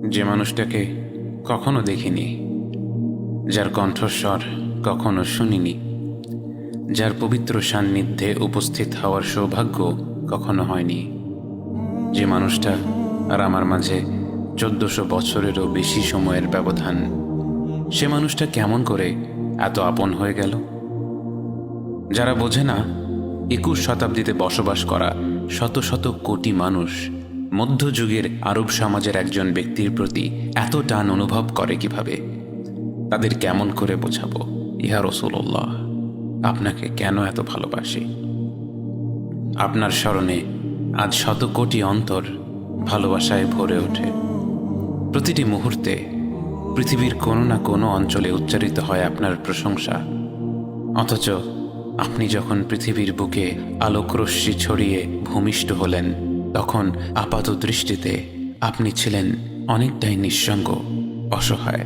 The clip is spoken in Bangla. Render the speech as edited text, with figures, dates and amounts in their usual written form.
যে মানুষটাকে কখনো দেখিনি, যার কণ্ঠস্বর কখনো শুনিনি, যার পবিত্র সান্নিধ্যে উপস্থিত হওয়ার সৌভাগ্য কখনো হয়নি, যে মানুষটা আর আমার মাঝে 1400 বছরেরও বেশি সময়ের ব্যবধান, সে মানুষটা কেমন করে এত আপন হয়ে গেল? যারা বোঝে না 21 শতাব্দীতে বসবাস করা শত শত কোটি মানুষ মধ্যযুগের আরব সমাজের একজন ব্যক্তির প্রতি এত টান অনুভব করে কিভাবে, তাদের কেমন করে বোঝাবো ইয়া রাসূলুল্লাহ আপনাকে কেন এত ভালোবাসি? আপনার স্মরণে আজ শত কোটি অন্তর ভালোবাসায় ভরে ওঠে। প্রতিটি মুহূর্তে পৃথিবীর কোনো না কোনো অঞ্চলে উচ্চারিত হয় আপনার প্রশংসা, অথচ আপনি যখন পৃথিবীর বুকে আলোকরশ্মি ছড়িয়ে ভূমিষ্ঠ হলেন, তখন আপাত দৃষ্টিতে আপনি ছিলেন অনেকটাই নিঃসঙ্গ, অসহায়।